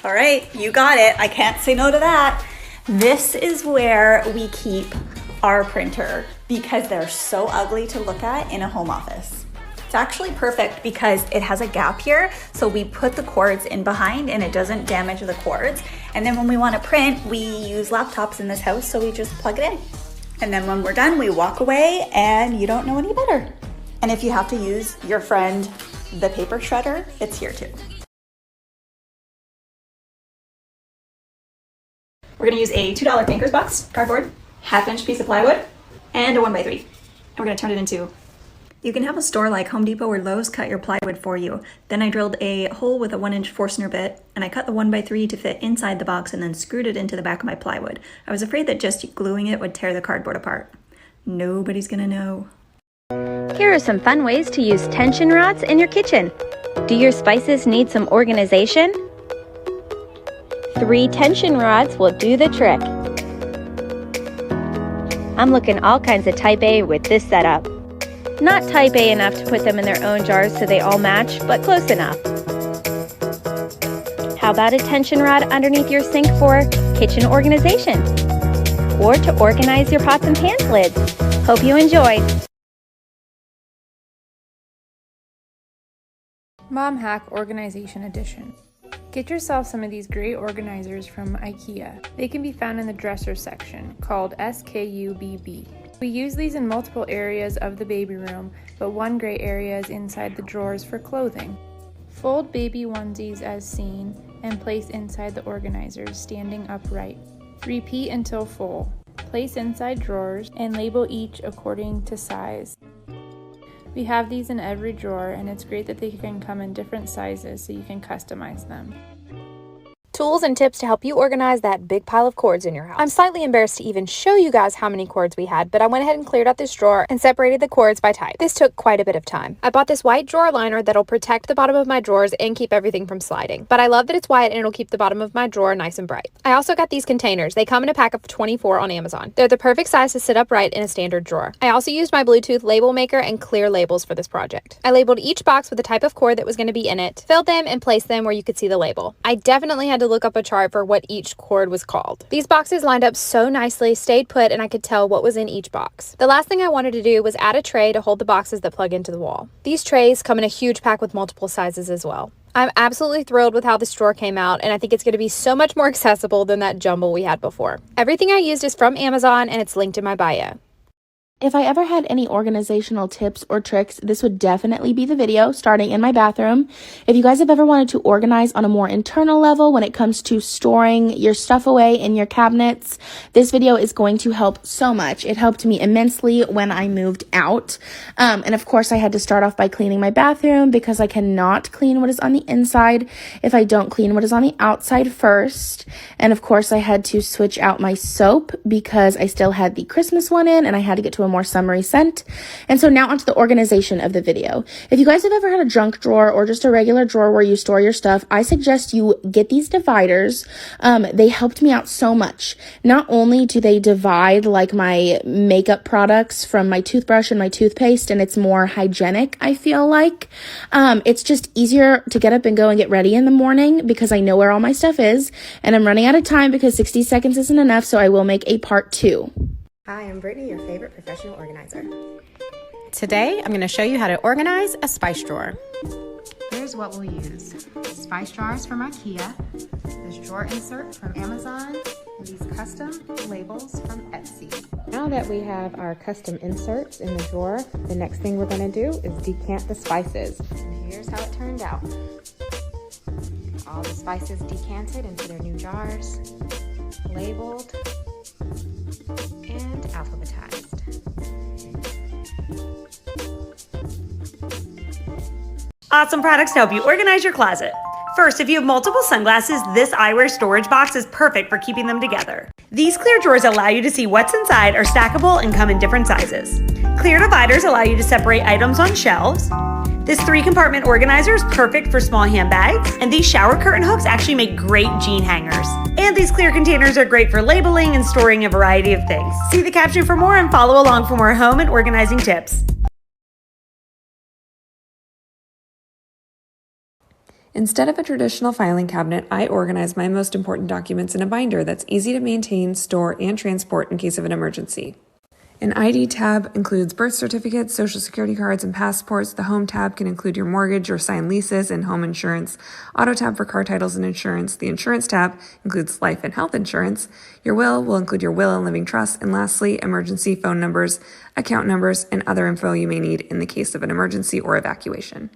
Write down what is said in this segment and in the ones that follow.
All right, you got it. I can't say no to that. This is where we keep our printer because they're so ugly to look at in a home office. It's actually perfect because it has a gap here, so we put the cords in behind and it doesn't damage the cords. And then when we want to print, we use laptops in this house, so we just plug it in. And then when we're done, we walk away and you don't know any better. And if you have to use your friend, the paper shredder, it's here too. We're gonna use a $2 banker's box, cardboard, 1/2-inch piece of plywood, and a 1x3. And we're gonna turn it into, you can have a store like Home Depot or Lowe's cut your plywood for you. Then I drilled a hole with a 1-inch Forstner bit, and I cut the 1x3 to fit inside the box and then screwed it into the back of my plywood. I was afraid that just gluing it would tear the cardboard apart. Nobody's gonna know. Here are some fun ways to use tension rods in your kitchen. Do your spices need some organization? 3 tension rods will do the trick. I'm looking all kinds of type A with this setup. Not type A enough to put them in their own jars so they all match, but close enough. How about a tension rod underneath your sink for kitchen organization? Or to organize your pots and pans lids? Hope you enjoyed. Mom Hack Organization Edition. Get yourself some of these great organizers from IKEA. They can be found in the dresser section, called SKUBB. We use these in multiple areas of the baby room, but one great area is inside the drawers for clothing. Fold baby onesies as seen and place inside the organizers, standing upright. Repeat until full. Place inside drawers and label each according to size. We have these in every drawer, and it's great that they can come in different sizes so you can customize them. Tools and tips to help you organize that big pile of cords in your house. I'm slightly embarrassed to even show you guys how many cords we had, but I went ahead and cleared out this drawer and separated the cords by type. This took quite a bit of time. I bought this white drawer liner that'll protect the bottom of my drawers and keep everything from sliding. But I love that it's white and it'll keep the bottom of my drawer nice and bright. I also got these containers. They come in a pack of 24 on Amazon. They're the perfect size to sit upright in a standard drawer. I also used my Bluetooth label maker and clear labels for this project. I labeled each box with the type of cord that was going to be in it, filled them, and placed them where you could see the label. I definitely had to look up a chart for what each cord was called. These boxes lined up so nicely, stayed put, and I could tell what was in each box. The last thing I wanted to do was add a tray to hold the boxes that plug into the wall. These trays come in a huge pack with multiple sizes as well. I'm absolutely thrilled with how this drawer came out, and I think it's going to be so much more accessible than that jumble we had before. Everything I used is from Amazon, and it's linked in my bio. If I ever had any organizational tips or tricks, this would definitely be the video, starting in my bathroom. If you guys have ever wanted to organize on a more internal level when it comes to storing your stuff away in your cabinets, this video is going to help so much. It helped me immensely when I moved out. And of course, I had to start off by cleaning my bathroom because I cannot clean what is on the inside if I don't clean what is on the outside first. And of course, I had to switch out my soap because I still had the Christmas one in and I had to get to a more summery scent. And so now onto the organization of the video. If you guys have ever had a junk drawer or just a regular drawer where you store your stuff, I suggest you get these dividers. They helped me out so much. Not only do they divide like my makeup products from my toothbrush and my toothpaste, and it's more hygienic, I feel like. It's just easier to get up and go and get ready in the morning because I know where all my stuff is, and I'm running out of time because 60 seconds isn't enough, so I will make a part 2. Hi, I'm Brittany, your favorite professional organizer. Today, I'm going to show you how to organize a spice drawer. Here's what we'll use. Spice jars from IKEA, this drawer insert from Amazon, and these custom labels from Etsy. Now that we have our custom inserts in the drawer, the next thing we're going to do is decant the spices. And here's how it turned out. All the spices decanted into their new jars, labeled, and alphabetized. Awesome products to help you organize your closet. First, if you have multiple sunglasses, this eyewear storage box is perfect for keeping them together. These clear drawers allow you to see what's inside, are stackable, and come in different sizes. Clear dividers allow you to separate items on shelves. This 3-compartment organizer is perfect for small handbags, and these shower curtain hooks actually make great jean hangers. And these clear containers are great for labeling and storing a variety of things. See the caption for more and follow along for more home and organizing tips. Instead of a traditional filing cabinet, I organize my most important documents in a binder that's easy to maintain, store, and transport in case of an emergency. An ID tab includes birth certificates, social security cards, and passports. The home tab can include your mortgage or signed leases and home insurance. Auto tab for car titles and insurance. The insurance tab includes life and health insurance. Your will include your will and living trust. And lastly, emergency phone numbers, account numbers, and other info you may need in the case of an emergency or evacuation.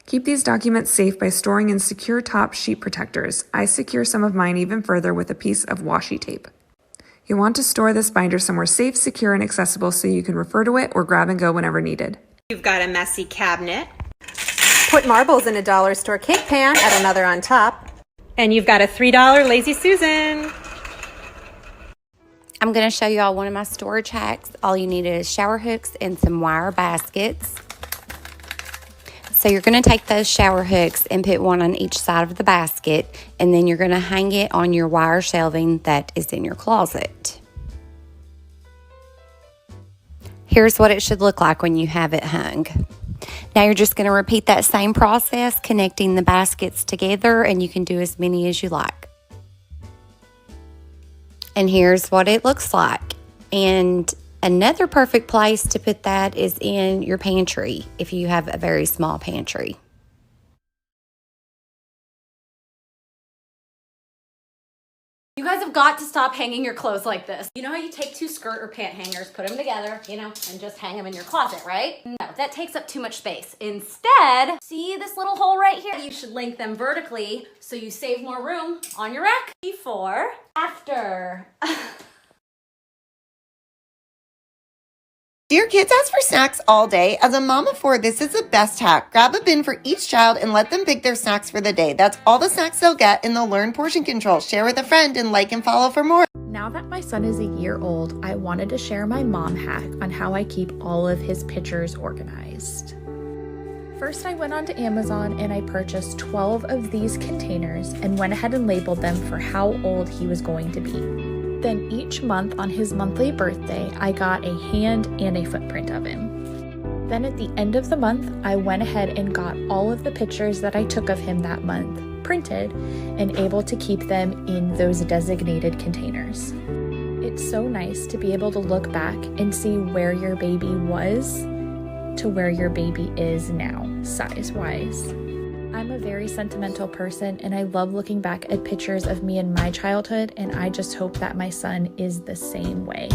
Keep these documents safe by storing in secure top sheet protectors. I secure some of mine even further with a piece of washi tape. You'll want to store this binder somewhere safe, secure, and accessible so you can refer to it or grab and go whenever needed. You've got a messy cabinet. Put marbles in a dollar store cake pan, add another on top. And you've got a $3 Lazy Susan. I'm going to show you all one of my storage hacks. All you need is shower hooks and some wire baskets. So you're going to take those shower hooks and put one on each side of the basket, and then you're going to hang it on your wire shelving that is in your closet. Here's what it should look like when you have it hung. Now you're just going to repeat that same process, connecting the baskets together, and you can do as many as you like. And here's what it looks like. And another perfect place to put that is in your pantry if you have a very small pantry. You guys have got to stop hanging your clothes like this. You know how you take two skirt or pant hangers, put them together, and just hang them in your closet, right? No, that takes up too much space. Instead, see this little hole right here? You should link them vertically so you save more room on your rack. Before, after. Dear kids ask for snacks all day. As a mom of 4, this is the best hack. Grab a bin for each child and let them pick their snacks for the day. That's all the snacks they'll get, and they'll learn portion control. Share with a friend and like and follow for more. Now that my son is a year old, I wanted to share my mom hack on how I keep all of his pictures organized. First, I went onto Amazon and I purchased 12 of these containers and went ahead and labeled them for how old he was going to be. Then each month on his monthly birthday, I got a hand and a footprint of him. Then at the end of the month, I went ahead and got all of the pictures that I took of him that month printed and able to keep them in those designated containers. It's so nice to be able to look back and see where your baby was to where your baby is now, size-wise. I'm a very sentimental person and I love looking back at pictures of me in my childhood, and I just hope that my son is the same way.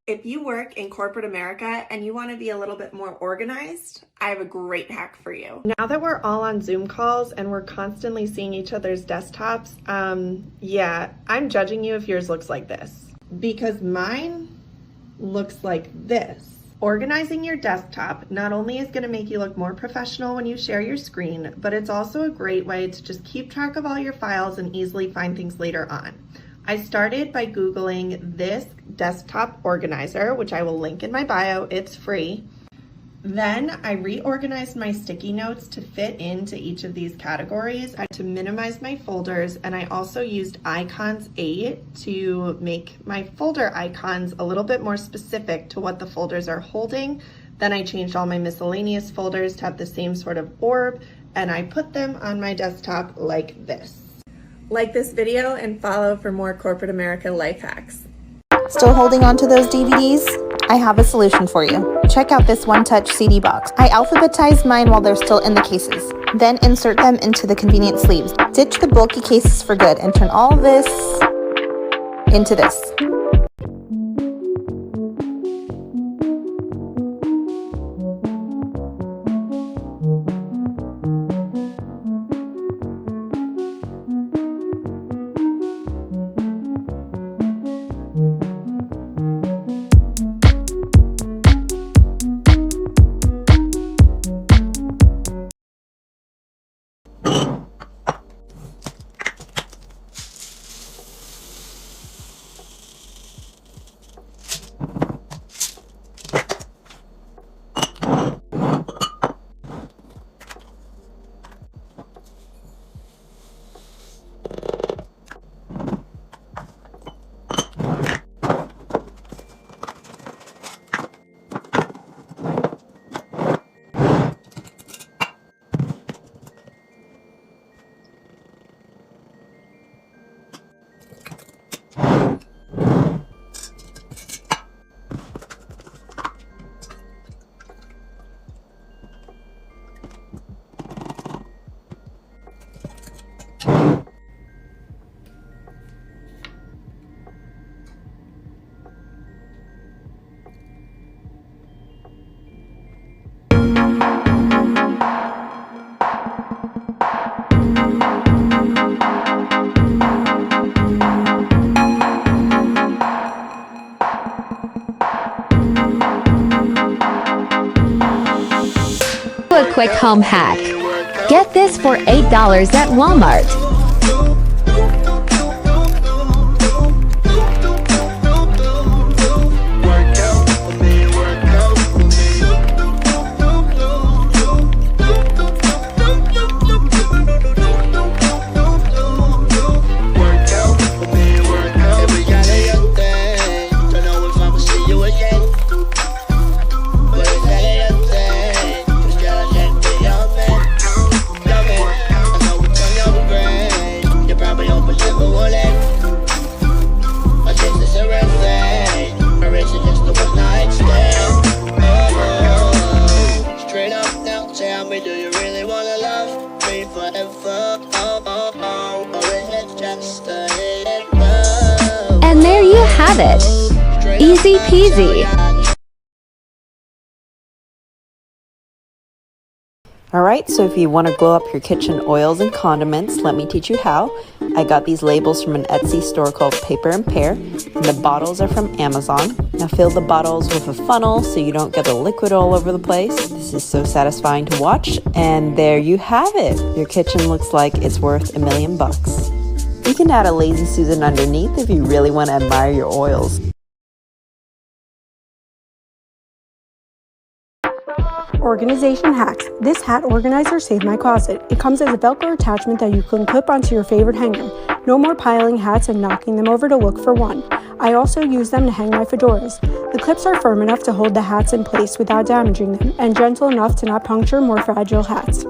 If you work in corporate America and you want to be a little bit more organized, I have a great hack for you. Now that we're all on Zoom calls and we're constantly seeing each other's desktops, yeah, I'm judging you if yours looks like this. Because mine looks like this. Organizing your desktop not only is going to make you look more professional when you share your screen, but it's also a great way to just keep track of all your files and easily find things later on. I started by Googling this desktop organizer, which I will link in my bio, it's free. Then I reorganized my sticky notes to fit into each of these categories to minimize my folders, and I also used Icons 8 to make my folder icons a little bit more specific to what the folders are holding. Then I changed all my miscellaneous folders to have the same sort of orb, and I put them on my desktop like this. Like this video and follow for more corporate America life hacks. Still holding on to those DVDs? I have a solution for you. Check out this one-touch CD box. I alphabetized mine while they're still in the cases. Then insert them into the convenient sleeves. Ditch the bulky cases for good and turn all this into this. A quick home hack. Get this for $8 at Walmart. And there you have it. Easy peasy. Alright, so if you want to glow up your kitchen oils and condiments, let me teach you how. I got these labels from an Etsy store called Paper and Pear, and the bottles are from Amazon. Now fill the bottles with a funnel so you don't get the liquid all over the place. This is so satisfying to watch, and there you have it. Your kitchen looks like it's worth $1 million. You can add a Lazy Susan underneath if you really want to admire your oils. Organization hacks. This hat organizer saved my closet. It comes as a Velcro attachment that you can clip onto your favorite hanger. No more piling hats and knocking them over to look for one. I also use them to hang my fedoras. The clips are firm enough to hold the hats in place without damaging them, and gentle enough to not puncture more fragile hats.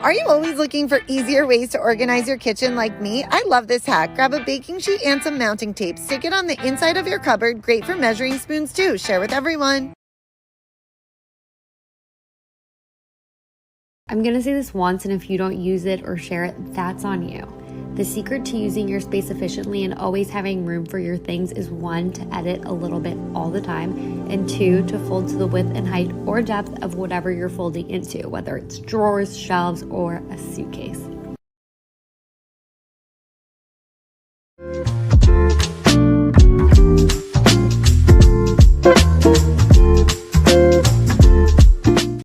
Are you always looking for easier ways to organize your kitchen like me? I love this hack. Grab a baking sheet and some mounting tape. Stick it on the inside of your cupboard. Great for measuring spoons too. Share with everyone. I'm gonna say this once, and if you don't use it or share it, that's on you. The secret to using your space efficiently and always having room for your things is 1, to edit a little bit all the time, and 2, to fold to the width and height or depth of whatever you're folding into, whether it's drawers, shelves, or a suitcase.